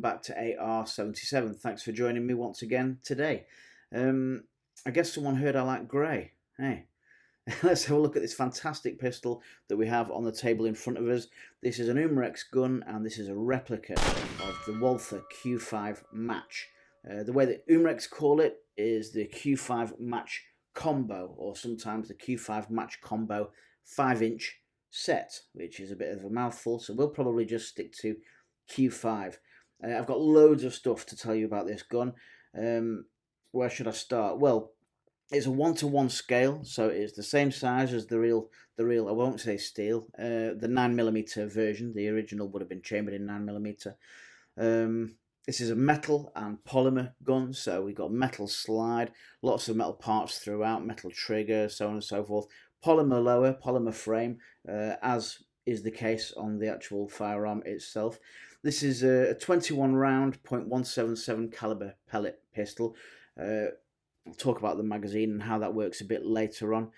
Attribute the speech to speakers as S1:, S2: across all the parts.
S1: back to AR77. Thanks for joining me once again today. I guess someone heard I like grey. Hey, let's have a look at this fantastic pistol that we have on the table in front of us. This is an Umarex gun, and this is a replica of the Walther Q5 Match. The way that Umarex call it is the Q5 Match Combo, or sometimes the Q5 Match Combo 5-inch set, which is a bit of a mouthful, so we'll probably just stick to Q5. I've got loads of stuff to tell you about this gun. Where should I start? Well, it's a 1-to-1 scale, so it's the same size as the real. I won't say steel. The 9mm version. The original would have been chambered in 9mm. This is a metal and polymer gun, so we've got metal slide, lots of metal parts throughout, metal trigger, so on and so forth. Polymer lower, polymer frame, as is the case on the actual firearm itself. This is a 21 round .177 caliber pellet pistol. I'll talk about the magazine and how that works a bit later on,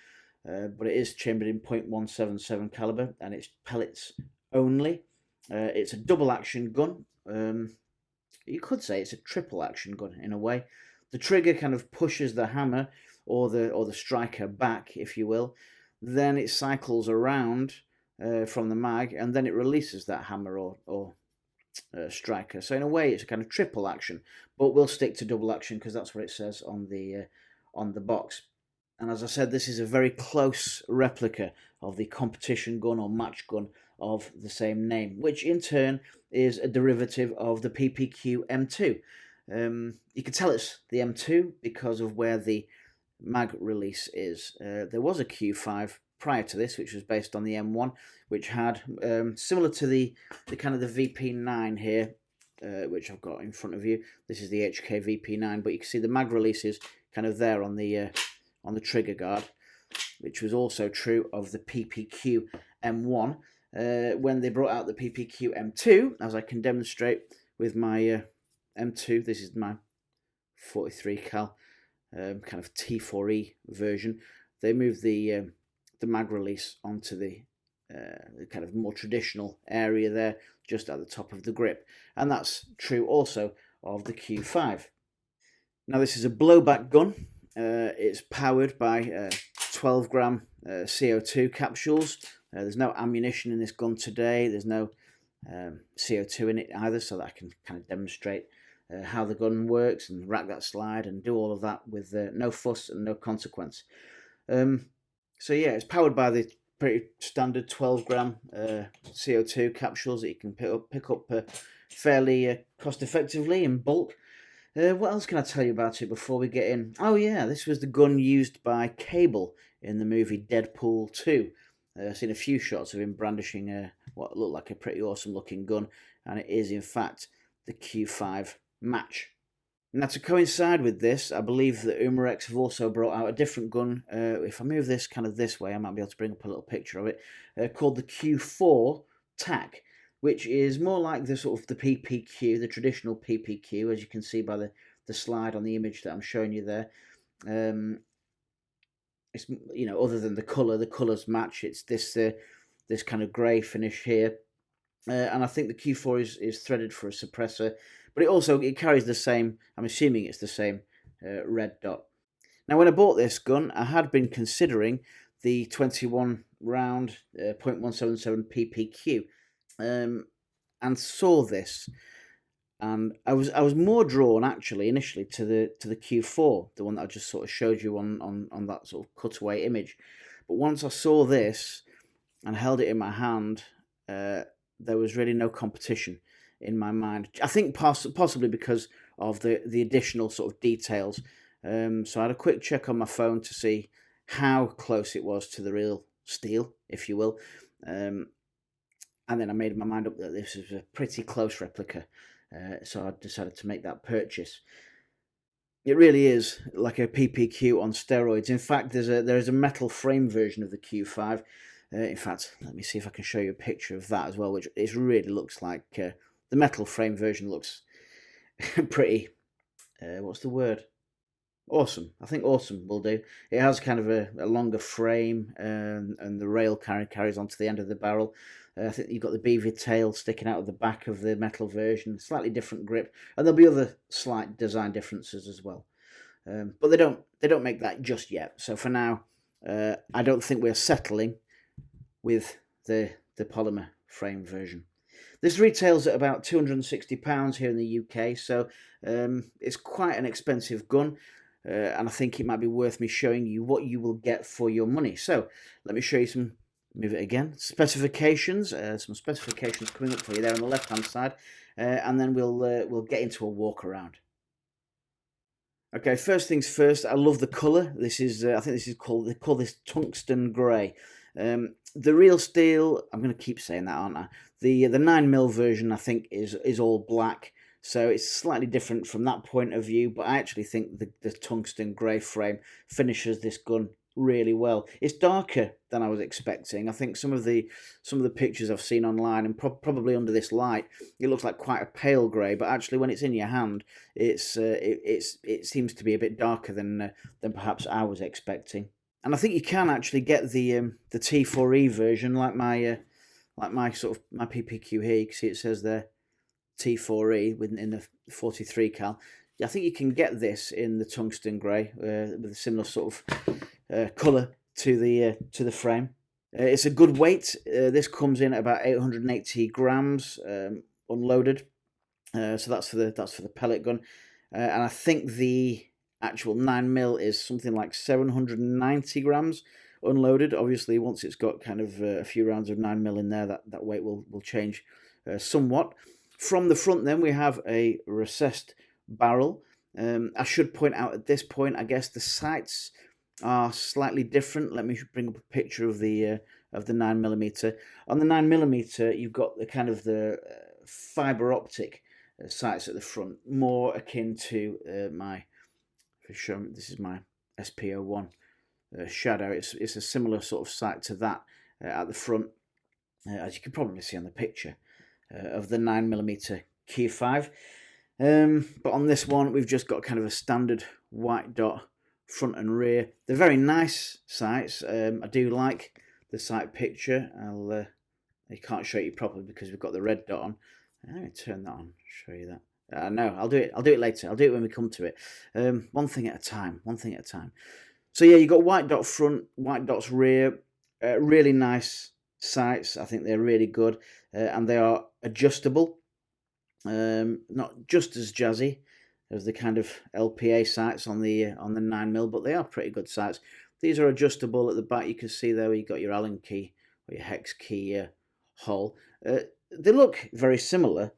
S1: but it is chambered in .177 caliber and it's pellets only. It's a double action gun. You could say it's a triple action gun in a way. The trigger kind of pushes the hammer or the striker back, if you will. Then it cycles around from the mag, and then it releases that hammer or striker. So in a way, it's a kind of triple action, but we'll stick to double action because that's what it says on the box. And as I said, this is a very close replica of the competition gun or match gun of the same name, which in turn is a derivative of the PPQ M2. You can tell it's the M2 because of where the mag release is. There was a Q5 prior to this, which was based on the M1, which had similar to the kind of the VP9 here, which I've got in front of you. This is the HK VP9, but you can see the mag release is kind of there on the trigger guard, which was also true of the PPQ M1. When they brought out the PPQ M2, as I can demonstrate with my M2, this is my 43 cal kind of T4E version. They moved the mag release onto the kind of more traditional area there, just at the top of the grip, and that's true also of the Q5. Now this is a blowback gun. It's powered by 12 gram CO2 capsules. There's no ammunition in this gun today. There's no CO2 in it either, so that I can kind of demonstrate how the gun works and rack that slide and do all of that with no fuss and no consequence. So yeah, it's powered by the pretty standard 12 gram CO2 capsules that you can pick up fairly cost effectively in bulk. What else can I tell you about it before we get in? Oh yeah, this was the gun used by Cable in the movie Deadpool 2. I've seen a few shots of him brandishing what looked like a pretty awesome looking gun, and it is in fact the Q5 Match. Now to coincide with this, I believe that Umarex have also brought out a different gun. If I move this kind of this way, I might be able to bring up a little picture of it, called the Q4 TAC, which is more like the sort of the PPQ, the traditional PPQ, as you can see by the slide on the image that I'm showing you there. It's, you know, other than the colours match. It's this kind of grey finish here, and I think the Q4 is threaded for a suppressor, but it carries the same. I'm assuming it's the same red dot. Now, when I bought this gun, I had been considering the 21 round .177 PPQ, and saw this, and I was more drawn actually initially to the Q4, the one that I just sort of showed you on that sort of cutaway image. But once I saw this and held it in my hand, there was really no competition in my mind. I think possibly because of the additional sort of details. So I had a quick check on my phone to see how close it was to the real steel, if you will. And then I made my mind up that this is a pretty close replica. So I decided to make that purchase. It really is like a PPQ on steroids. In fact, there's a metal frame version of the Q5. In fact, let me see if I can show you a picture of that as well, which really looks like the metal frame version looks pretty. What's the word? Awesome. I think awesome will do. It has kind of a longer frame, and the rail carries onto the end of the barrel. I think you've got the beaver tail sticking out of the back of the metal version, slightly different grip, and there'll be other slight design differences as well. But they don't make that just yet. So for now, I don't think we're settling with the polymer frame version. This retails at about £260 here in the UK, so it's quite an expensive gun. And I think it might be worth me showing you what you will get for your money. So let me show you some, move it again, specifications, some specifications coming up for you there on the left hand side, and then we'll get into a walk around. Okay, first things first, I love the colour. This is, I think this is called, they call this tungsten grey. The real steel, I'm going to keep saying that, aren't I? The 9mm version, I think, is all black. So it's slightly different from that point of view, but I actually think the tungsten grey frame finishes this gun really well. It's darker than I was expecting. I think some of the pictures I've seen online, and probably under this light, it looks like quite a pale grey, but actually when it's in your hand, it seems to be a bit darker than perhaps I was expecting. And I think you can actually get the T4E version, like my sort of my PPQ here. You can see it says there T4E in the 43 cal. I think you can get this in the tungsten grey with a similar sort of colour to the frame. It's a good weight. This comes in at about 880 grams unloaded. So that's for the pellet gun, and I think the actual 9mm is something like 790 grams unloaded. Obviously, once it's got kind of a few rounds of 9mm in there, that weight will change somewhat. From the front, then we have a recessed barrel. I should point out at this point, I guess the sights are slightly different. Let me bring up a picture of the 9mm. On the 9mm, you've got the kind of the fiber optic sights at the front, more akin to this is my SP01 Shadow. It's a similar sort of sight to that at the front, as you can probably see on the picture of the 9mm Q5. But on this one, we've just got kind of a standard white dot front and rear. They're very nice sights. I do like the sight picture. I can't show you properly because we've got the red dot on. Let me turn that on, show you that. No, I'll do it later. I'll do it when we come to it. One thing at a time. So yeah, you've got white dot front, white dots rear. Really nice sights. I think they're really good, and they are adjustable. Not just as jazzy as the kind of LPA sights on the 9mm, but they are pretty good sights. These are adjustable at the back. You can see there where you've got your Allen key or your hex key hole. They look very similar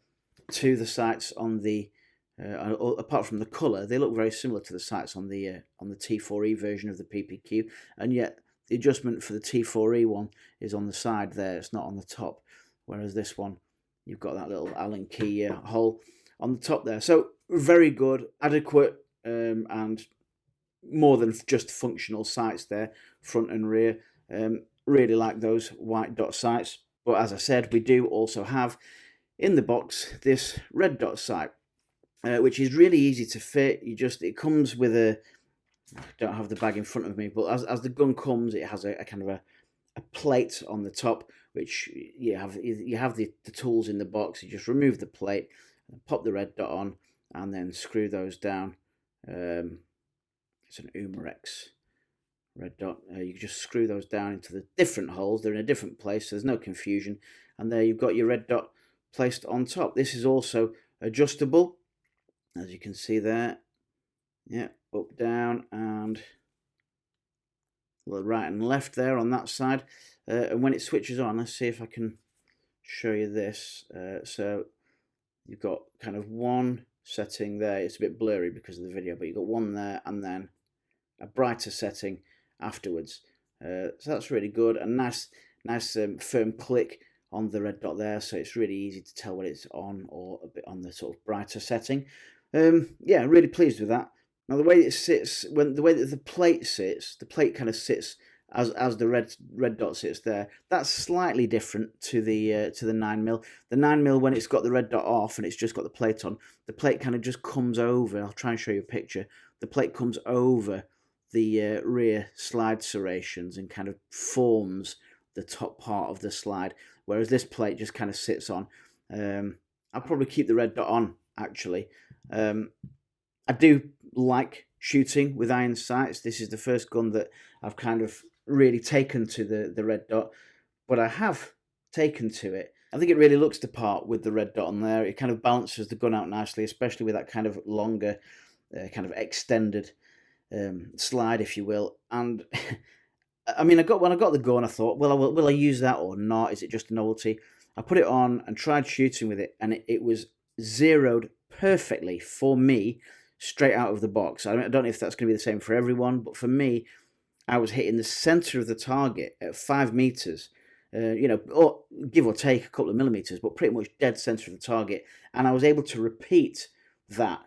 S1: to the sights on the, apart from the colour, they look very similar to the sights on the T4E version of the PPQ, and yet the adjustment for the T4E one is on the side there, it's not on the top, whereas this one, you've got that little Allen key hole on the top there. So very good, adequate, and more than just functional sights there, front and rear. Really like those white dot sights. But as I said, we do also have in the box this red dot sight, which is really easy to fit. It comes with a, I don't have the bag in front of me, but as the gun comes, it has a kind of a plate on the top, which you have the tools in the box. You just remove the plate, pop the red dot on, and then screw those down. It's an Umarex red dot. You can just screw those down into the different holes. They're in a different place, so there's no confusion. And there you've got your red dot placed on top. This is also adjustable, as you can see there. Yeah, up, down, and right and left there on that side. And when it switches on, let's see if I can show you this. So you've got kind of one setting there. It's a bit blurry because of the video, but you've got one there and then a brighter setting afterwards. So that's really good. A nice firm click on the red dot there, so it's really easy to tell when it's on or a bit on the sort of brighter setting. Yeah, really pleased with that. Now the way it sits, the way that the plate sits, the plate kind of sits as the red dot sits there. That's slightly different to the 9mm. The 9mm, when it's got the red dot off and it's just got the plate on, the plate kind of just comes over. I'll try and show you a picture. The plate comes over the rear slide serrations and kind of forms the top part of the slide, whereas this plate just kind of sits on. I'll probably keep the red dot on, actually. I do like shooting with iron sights. This is the first gun that I've kind of really taken to the red dot, but I have taken to it. I think it really looks the part with the red dot on there. It kind of balances the gun out nicely, especially with that kind of longer, kind of extended slide, if you will. And I mean, when I got the gun, I thought, well, will I use that or not? Is it just a novelty? I put it on and tried shooting with it, and it was zeroed perfectly for me straight out of the box. I don't know if that's going to be the same for everyone, but for me, I was hitting the center of the target at 5 meters, or give or take a couple of millimeters, but pretty much dead center of the target. And I was able to repeat that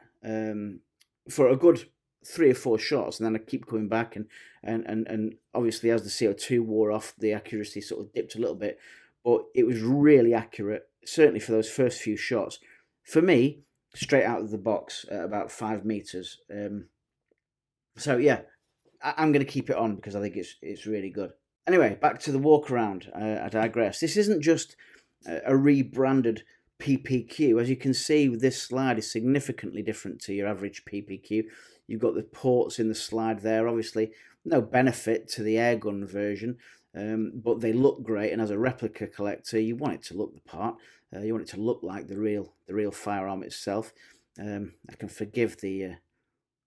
S1: for a good 3 or 4 shots, and then I keep coming back, and obviously as the CO2 wore off, the accuracy sort of dipped a little bit, but it was really accurate, certainly for those first few shots. For me, straight out of the box at about 5 meters. So yeah, I'm going to keep it on because I think it's really good. Anyway, back to the walk around. I digress. This isn't just a rebranded PPQ. As you can see, this slide is significantly different to your average PPQ. You've got the ports in the slide there. Obviously, no benefit to the airgun version, but they look great. And as a replica collector, you want it to look the part. You want it to look like the real firearm itself. I can forgive the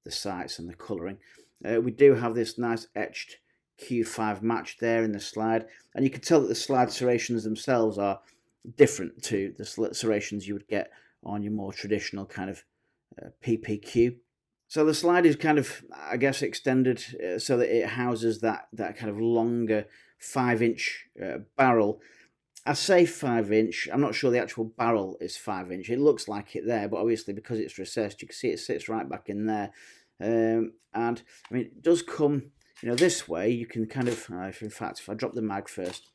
S1: sights and the colouring. We do have this nice etched Q5 Match there in the slide, and you can tell that the slide serrations themselves are different to the serrations you would get on your more traditional kind of PPQ. So the slide is kind of, I guess, extended so that it houses that kind of longer 5-inch barrel. I say 5-inch, I'm not sure the actual barrel is 5-inch. It looks like it there, but obviously because it's recessed, you can see it sits right back in there. And I mean, it does come, this way. You can kind of, in fact, if I drop the mag first,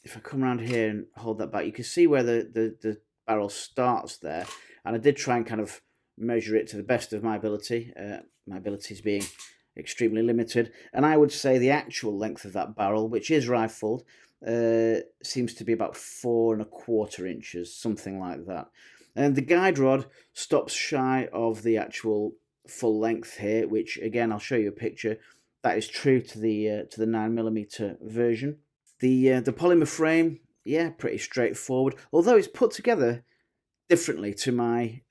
S1: if I come around here and hold that back, you can see where the barrel starts there. And I did try and kind of measure it to the best of my ability, my abilities being extremely limited. And I would say the actual length of that barrel, which is rifled, seems to be about 4¼ inches, something like that. And the guide rod stops shy of the actual full length here, which again I'll show you a picture. That is true to the 9mm version. The polymer frame, yeah, pretty straightforward. Although it's put together differently to my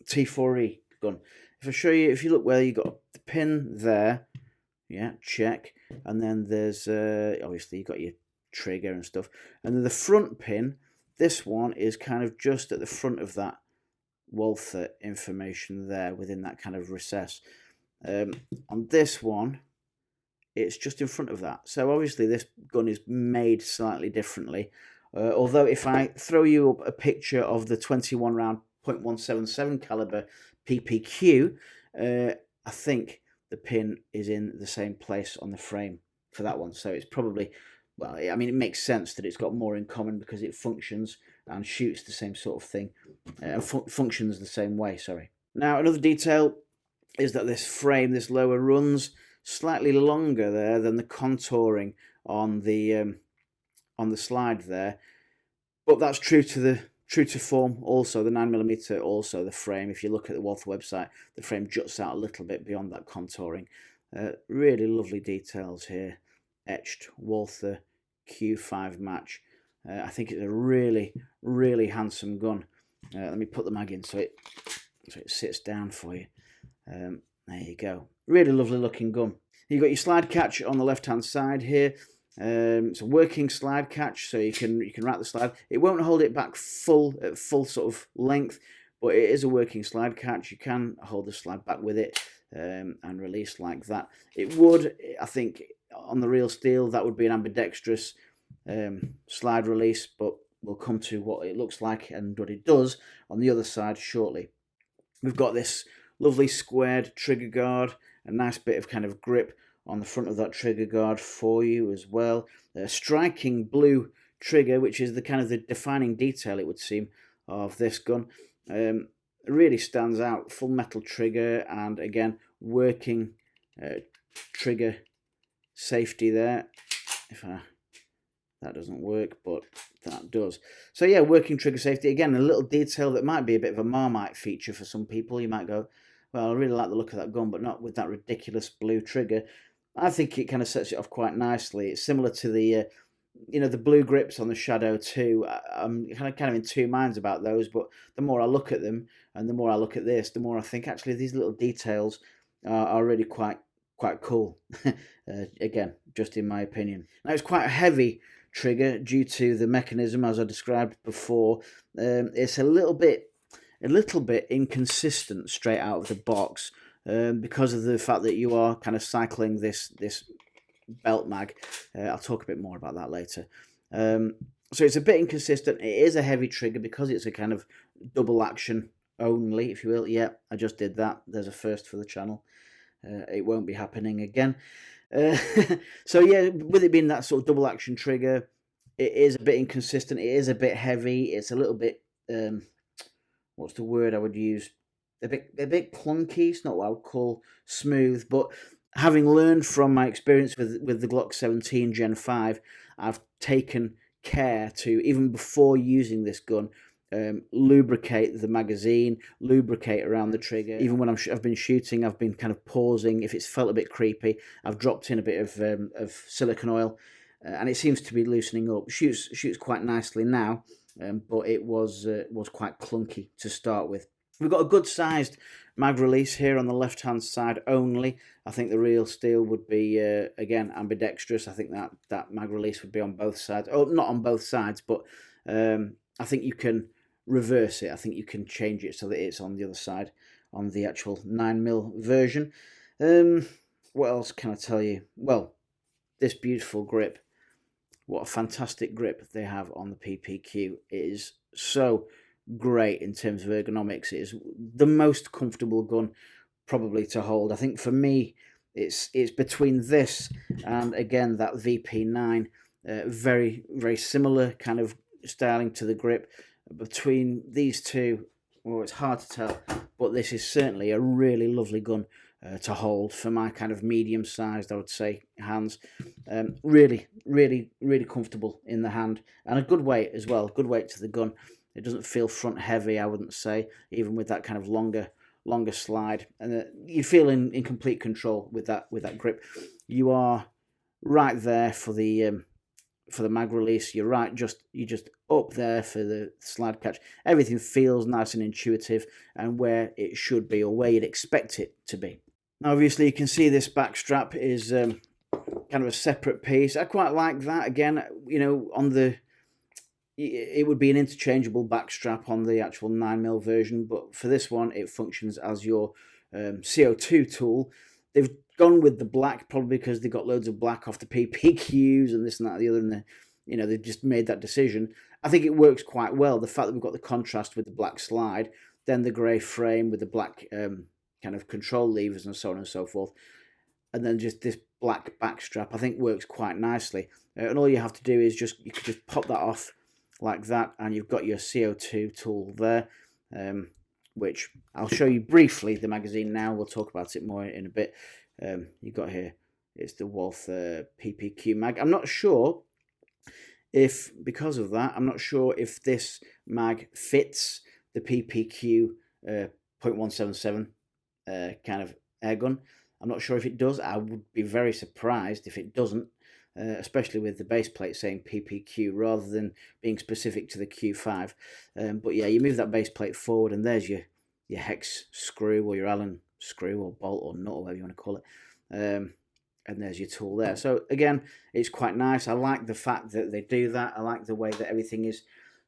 S1: T4E gun. If I show you, if you look where you got the pin there, yeah, check. And then there's obviously you've got your trigger and stuff. And then the front pin, this one is kind of just at the front of that Walther information there within that kind of recess. On this one, it's just in front of that. So obviously this gun is made slightly differently. Although if I throw you up a picture of the 21 round .177 caliber PPQ, I think the pin is in the same place on the frame for that one. So it's probably, well, I mean, it makes sense that it's got more in common because it functions and shoots the same sort of thing, functions the same way, sorry. Now, another detail is that this frame, this lower, runs slightly longer there than the contouring on the slide there, but that's true to form. Also, the 9mm, also the frame. If you look at the Walther website, the frame juts out a little bit beyond that contouring. Really lovely details here. Etched Walther Q5 Match. I think it's a really, really handsome gun. Let me put the mag in so it sits down for you. There you go. Really lovely looking gun. You've got your slide catch on the left hand side here. It's a working slide catch, so you can rack the slide. It won't hold it back at full sort of length, but it is a working slide catch. You can hold the slide back with it and release like that. It would, I think, on the real steel, that would be an ambidextrous slide release, but we'll come to what it looks like and what it does on the other side shortly. We've got this lovely squared trigger guard, a nice bit of kind of grip on the front of that trigger guard for you as well. A striking blue trigger, which is the kind of the defining detail, it would seem, of this gun. Really stands out. Full metal trigger, and again, working trigger safety there. That doesn't work, but that does. So yeah, working trigger safety. Again, a little detail that might be a bit of a Marmite feature for some people. You might go, well, I really like the look of that gun, but not with that ridiculous blue trigger. I think it kind of sets it off quite nicely. It's similar to the, the blue grips on the Shadow 2. I'm kind of in two minds about those, but the more I look at them and the more I look at this, the more I think actually these little details are really quite cool. Again, just in my opinion. Now, it's quite a heavy trigger due to the mechanism, as I described before. It's a little bit inconsistent straight out of the box, because of the fact that you are kind of cycling this belt mag. I'll talk a bit more about that later. So it's a bit inconsistent. It is a heavy trigger because it's a kind of double action only, if you will. Yeah, I just did that. There's a first for the channel. It won't be happening again. So yeah, with it being that sort of double action trigger, it is a bit inconsistent. It is a bit heavy. It's a little bit, what's the word I would use? A bit clunky. It's not what I would call smooth, but having learned from my experience with the Glock 17 Gen 5, I've taken care to, even before using this gun, lubricate the magazine, lubricate around the trigger. Even when I've been shooting, I've been kind of pausing. If it's felt a bit creepy, I've dropped in a bit of silicone oil, and it seems to be loosening up. Shoots quite nicely now, but it was quite clunky to start with. We've got a good sized mag release here on the left hand side only. I think the real steel would be again ambidextrous. I think that mag release would be on both sides. Oh, not on both sides, but I think you can reverse it. I think you can change it so that it's on the other side on the actual 9mm version. What else can I tell you? Well, this beautiful grip. What a fantastic grip they have on the PPQ. It is so great in terms of ergonomics. It is the most comfortable gun probably to hold. I think for me it's between this and again that VP9. Very similar kind of styling to the grip. Between these two, well, it's hard to tell, but this is certainly a really lovely gun to hold for my kind of medium sized, I would say, hands. Really comfortable in the hand, and a good weight as well. Good weight to the gun. It doesn't feel front heavy, I wouldn't say, even with that kind of longer slide. And you feel in complete control with that grip. You are right there for the mag release. You're right, you're just up there for the slide catch. Everything feels nice and intuitive and where it should be, or where you'd expect it to be. Now, obviously, you can see this back strap is kind of a separate piece. I quite like that. Again, it would be an interchangeable back strap on the actual 9mm version, but for this one, it functions as your CO2 tool. They've gone with the black probably because they got loads of black off the PPQs and this and that and the other, and they've just made that decision. I think it works quite well. The fact that we've got the contrast with the black slide, then the grey frame with the black kind of control levers and so on and so forth, and then just this black back strap, I think works quite nicely. And all you have to do is you could just pop that off like that, and you've got your CO2 tool there, which I'll show you briefly the magazine now. We'll talk about it more in a bit. You've got here, it's the Walther PPQ mag. I'm not sure if, because of that, I'm not sure if this mag fits the PPQ .177 kind of airgun. I'm not sure if it does. I would be very surprised if it doesn't, especially with the base plate saying PPQ rather than being specific to the Q5. But yeah, you move that base plate forward and there's your hex screw or your Allen screw or bolt or nut or whatever you want to call it. And there's your tool there. So again, it's quite nice. I like the fact that they do that. I like the way that everything is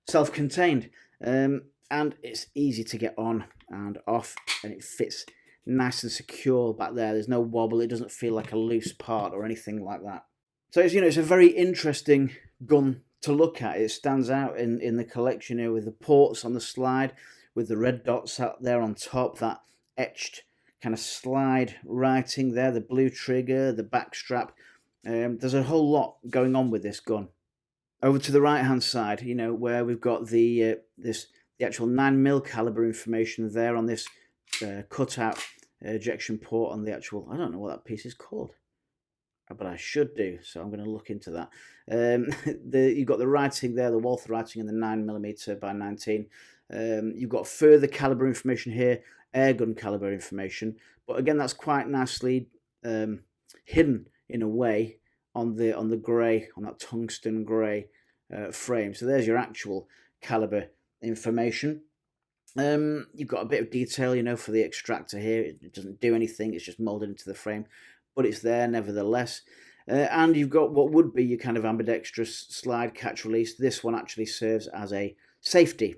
S1: self-contained. And it's easy to get on and off, and it fits nice and secure back there. There's no wobble. It doesn't feel like a loose part or anything like that. So it's a very interesting gun to look at. It stands out in the collection here with the ports on the slide, with the red dots out there on top, that etched kind of slide writing there, the blue trigger, the back strap. There's a whole lot going on with this gun. Over to the right hand side, you know, where we've got the actual 9mm caliber information there on this cutout ejection port on the actual, I don't know what that piece is called, but I should do, so I'm going to look into that. You've got the writing there, the Walther writing in the 9mm by 19. You've got further caliber information here, airgun caliber information, but again, that's quite nicely hidden in a way on the grey, on that tungsten grey frame. So there's your actual caliber information. You've got a bit of detail, you know, for the extractor here. It doesn't do anything, it's just molded into the frame, but it's there nevertheless. And you've got what would be your kind of ambidextrous slide catch release. This one actually serves as a safety,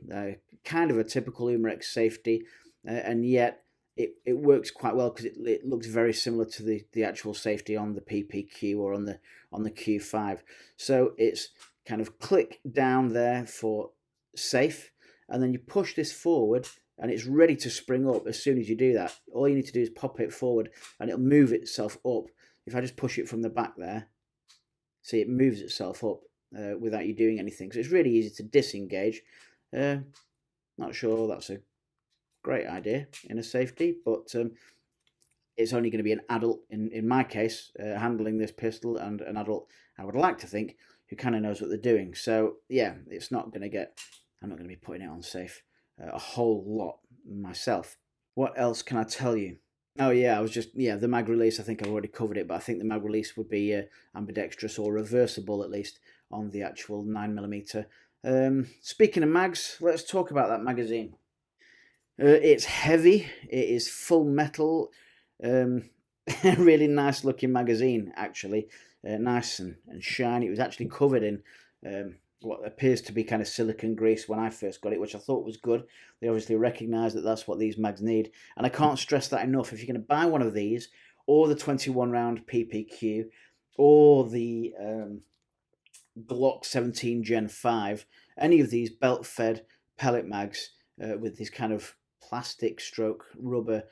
S1: kind of a typical Umarex safety, and yet it works quite well because it looks very similar to the actual safety on the PPQ or on the Q5. So it's kind of click down there for safe, and then you push this forward and it's ready to spring up as soon as you do that. All you need to do is pop it forward and it'll move itself up. If I just push it from the back there, see, it moves itself up without you doing anything. So it's really easy to disengage. Not sure that's a great idea in a safety, but it's only going to be an adult, in my case, handling this pistol, and an adult, I would like to think, who kind of knows what they're doing. So yeah, it's not going to get, I'm not going to be putting it on safe a whole lot myself. What else can I tell you? Oh yeah, the mag release, I think I've already covered it, but I think the mag release would be ambidextrous or reversible, at least, on the actual 9mm. Speaking of mags, let's talk about that magazine. It's heavy, it is full metal, really nice looking magazine, actually. Nice and shiny. It was actually covered in what appears to be kind of silicone grease when I first got it, which I thought was good. They obviously recognise that that's what these mags need, and I can't stress that enough. If you're going to buy one of these, or the 21 round PPQ, or the Glock 17 Gen 5, any of these belt-fed pellet mags with this kind of plastic stroke rubber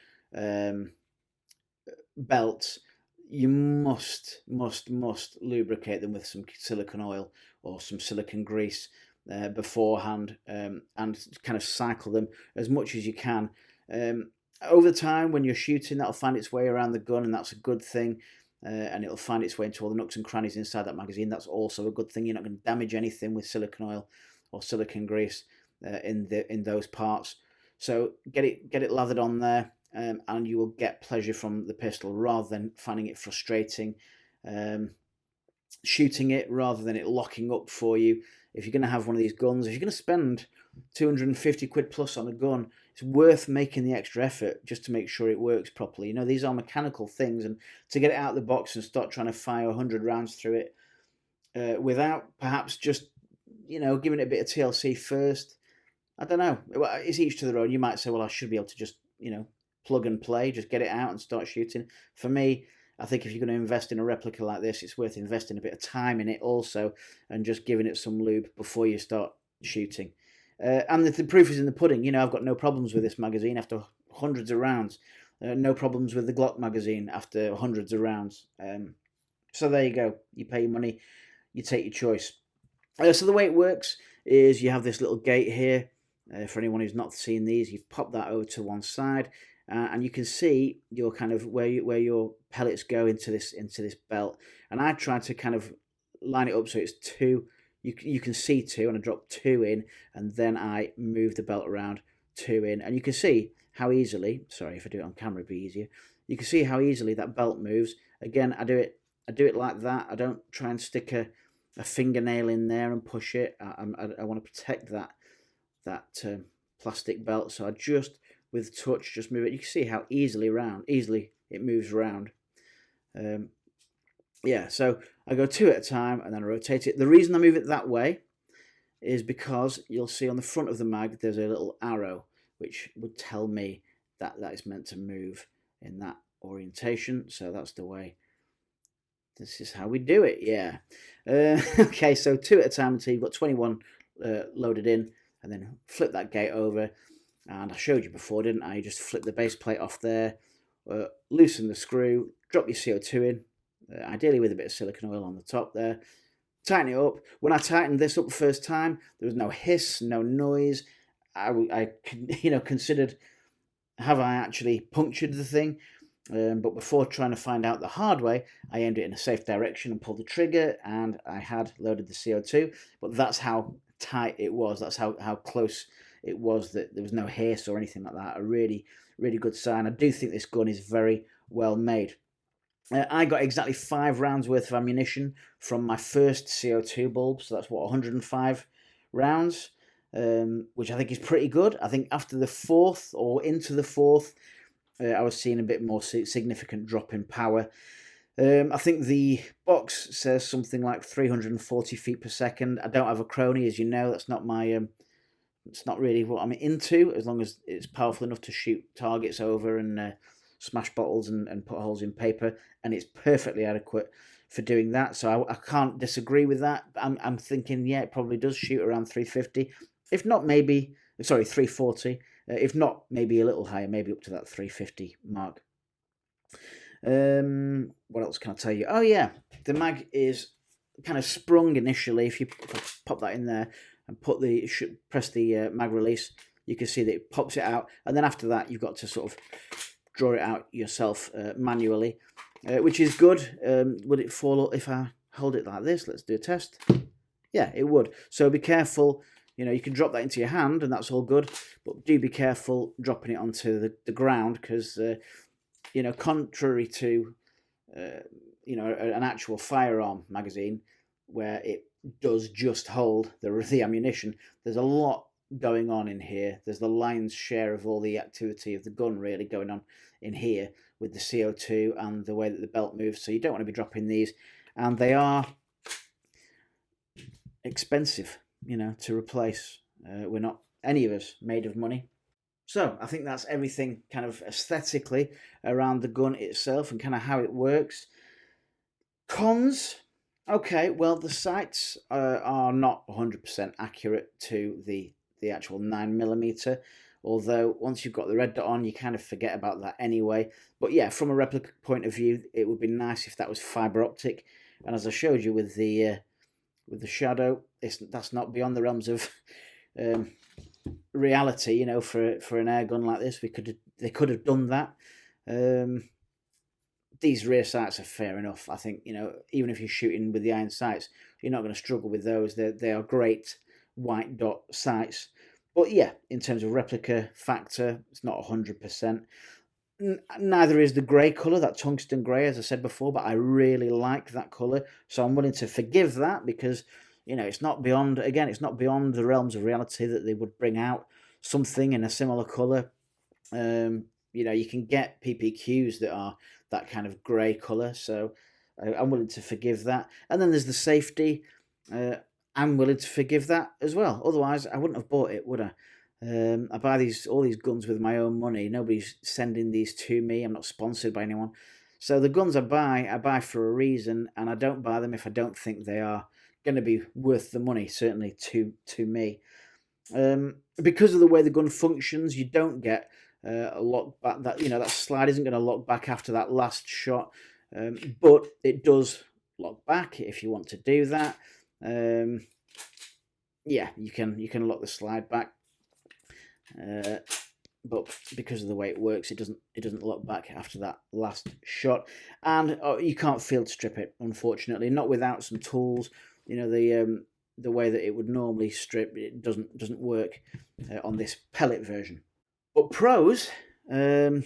S1: belts, you must lubricate them with some silicone oil or some silicone grease beforehand, and kind of cycle them as much as you can. Over time, when you're shooting, that'll find its way around the gun, and that's a good thing. And it'll find its way into all the nooks and crannies inside that magazine. That's also a good thing. You're not going to damage anything with silicone oil or silicone grease in those parts. So get it lathered on there, and you will get pleasure from the pistol rather than finding it frustrating shooting it, rather than it locking up for you. If you're going to have one of these guns, if you're going to spend 250 quid plus on a gun, it's worth making the extra effort just to make sure it works properly. You know, these are mechanical things, and to get it out of the box and start trying to fire 100 rounds through it without perhaps just, you know, giving it a bit of TLC first, I don't know. It's each to their own. You might say, well, I should be able to just, you know, plug and play, just get it out and start shooting. For me, I think if you're going to invest in a replica like this, it's worth investing a bit of time in it also, and just giving it some lube before you start shooting. And the proof is in the pudding. You know, I've got no problems with this magazine after hundreds of rounds. No problems with the Glock magazine after hundreds of rounds. So there you go. You pay your money, you take your choice. So the way it works is you have this little gate here. For anyone who's not seen these, you pop that over to one side, and you can see your kind of where your pellets go into this belt. And I try to kind of line it up so it's two. You can see two, and I drop two in, and then I move the belt around, two in, and you can see how easily. Sorry, if I do it on camera, it'd be easier. You can see how easily that belt moves. Again, I do it like that. I don't try and stick a fingernail in there and push it. I want to protect that plastic belt, so I just with touch just move it. You can see how easily it moves around. Yeah, so I go two at a time and then I rotate it. The reason I move it that way is because you'll see on the front of the mag there's a little arrow which would tell me that is meant to move in that orientation. So that's the way. This is how we do it. Yeah. Okay, so two at a time until you've got 21 loaded in, and then flip that gate over. And I showed you before, didn't I? You just flip the base plate off there, loosen the screw, drop your CO2 in, ideally with a bit of silicone oil on the top there. Tighten it up. When I tightened this up the first time, there was no hiss, no noise. I considered, have I actually punctured the thing? But before trying to find out the hard way, I aimed it in a safe direction and pulled the trigger, and I had loaded the CO2. But that's how tight it was. That's how close it was, that there was no hiss or anything like that. A really, really good sign. I do think this gun is very well made. I got exactly 5 rounds worth of ammunition from my first CO2 bulb, so that's what, 105 rounds, which I think is pretty good. I think after the 4th or into the 4th, I was seeing a bit more significant drop in power. I think the box says something like 340 feet per second. I don't have a crony, as you know. That's not my it's not really what I'm into, as long as it's powerful enough to shoot targets over and smash bottles and put holes in paper, and it's perfectly adequate for doing that. So I can't disagree with that. I'm thinking, yeah, it probably does shoot around 350, if not maybe, sorry, 340. If not, maybe a little higher, maybe up to that 350 mark. What else can I tell you? Oh yeah, the mag is kind of sprung initially. If I pop that in there and press the mag release, you can see that it pops it out, and then after that you've got to sort of draw it out yourself manually, which is good. Would it fall if I hold it like this? Let's do a test. Yeah, it would. So be careful. You can drop that into your hand and that's all good, but do be careful dropping it onto the ground, because contrary to an actual firearm magazine where it does just hold the ammunition, there's a lot going on in here. There's the lion's share of all the activity of the gun really going on in here with the CO2 and the way that the belt moves. So you don't want to be dropping these, and they are expensive, to replace. We're not, any of us, made of money. So I think that's everything kind of aesthetically around the gun itself and kind of how it works. Cons. Okay, well, the sights are not 100% accurate to the actual 9mm, although once you've got the red dot on, you kind of forget about that anyway. But yeah, from a replica point of view, it would be nice if that was fiber optic. And as I showed you with the shadow, that's not beyond the realms of reality, for an air gun like this. They could have done that. These rear sights are fair enough. I think, even if you're shooting with the iron sights, you're not going to struggle with those. They are great white dot sights. But yeah, in terms of replica factor, it's not 100%. Neither is the grey colour, that tungsten grey, as I said before, but I really like that colour. So I'm willing to forgive that, because, it's not beyond the realms of reality that they would bring out something in a similar colour. You can get PPQs that are that kind of grey colour, so I'm willing to forgive that. And then there's the safety. I'm willing to forgive that as well. Otherwise, I wouldn't have bought it, would I? I buy all these guns with my own money. Nobody's sending these to me. I'm not sponsored by anyone. So the guns I buy for a reason, and I don't buy them if I don't think they are going to be worth the money, certainly to me. Because of the way the gun functions, you don't get a lock back. That slide isn't going to lock back after that last shot, but it does lock back if you want to do that. Yeah, you can lock the slide back, but because of the way it works, it doesn't lock back after that last shot, and you can't field strip it, unfortunately, not without some tools. The way that it would normally strip, it doesn't work on this pellet version. But pros, well,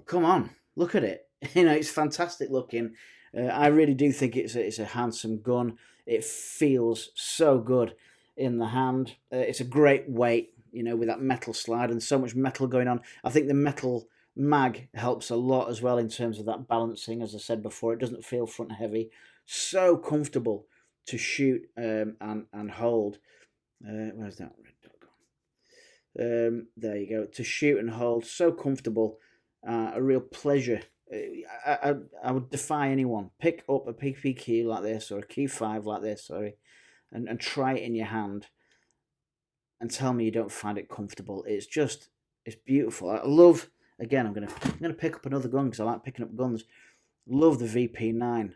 S1: come on, look at it. It's fantastic looking. I really do think it's a handsome gun. It feels so good in the hand. It's a great weight, with that metal slide and so much metal going on. I think the metal mag helps a lot as well in terms of that balancing. As I said before, it doesn't feel front heavy. So comfortable to shoot and hold. Where's that red dot gone? There you go. To shoot and hold, so comfortable. A real pleasure. I would defy anyone. Pick up a PPQ like this, or a Q5 like this, and try it in your hand and tell me you don't find it comfortable. It's beautiful. I love again, I'm gonna pick up another gun because I like picking up guns. Love the VP9.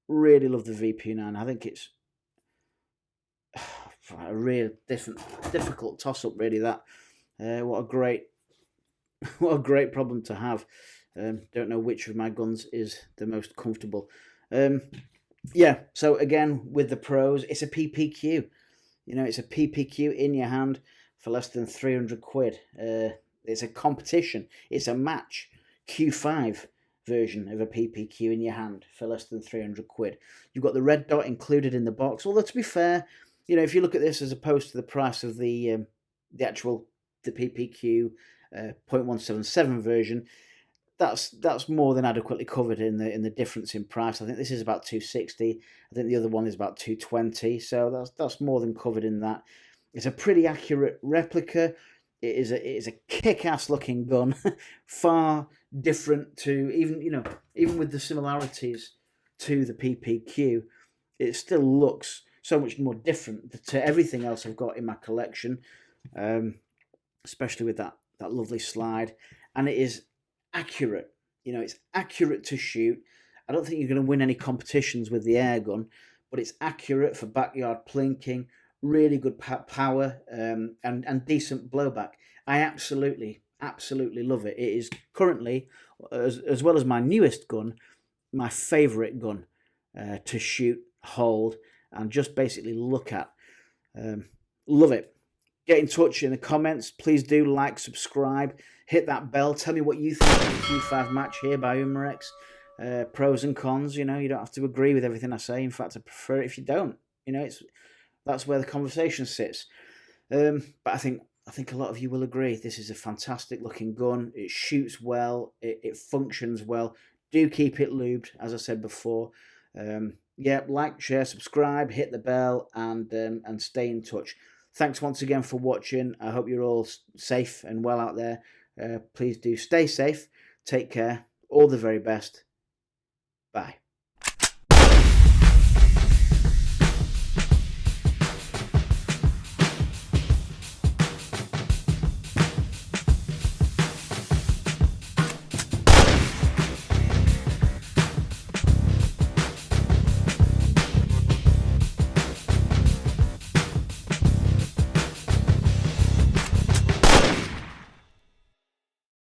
S1: Really love the VP9. I think it's a real difficult toss-up, really. That what a great what a great problem to have. Don't know which of my guns is the most comfortable. Yeah. So again, with the pros, it's a PPQ. You know, it's a PPQ in your hand for less than 300 quid. It's a competition. It's a match Q5 version of a PPQ in your hand for less than 300 quid. You've got the red dot included in the box. Although, to be fair, you know, if you look at this as opposed to the price of the PPQ 0.177 version, that's more than adequately covered in the difference in price. I think this is about 260. I think the other one is about 220. So that's more than covered in that. It's a pretty accurate replica. It is a kick-ass looking gun, far different to even with the similarities to the PPQ, it still looks so much more different to everything else I've got in my collection, especially with that lovely slide, and it is accurate. You know, it's accurate to shoot. I don't think you're going to win any competitions with the airgun, but it's accurate for backyard plinking. Really good power and decent blowback. I absolutely love it. It is currently, as well as my newest gun, my favourite gun to shoot, hold, and just basically look at. Love it. Get in touch in the comments. Please do like, subscribe, hit that bell. Tell me what you think of the Q5 Match here by Umarex. Pros and cons. You know, you don't have to agree with everything I say. In fact, I prefer it if you don't. You know, that's where the conversation sits. But I think a lot of you will agree. This is a fantastic looking gun. It shoots well. It functions well. Do keep it lubed, as I said before. Yeah, like, share, subscribe, hit the bell, and stay in touch. Thanks once again for watching. I hope you're all safe and well out there. Please do stay safe. Take care. All the very best. Bye.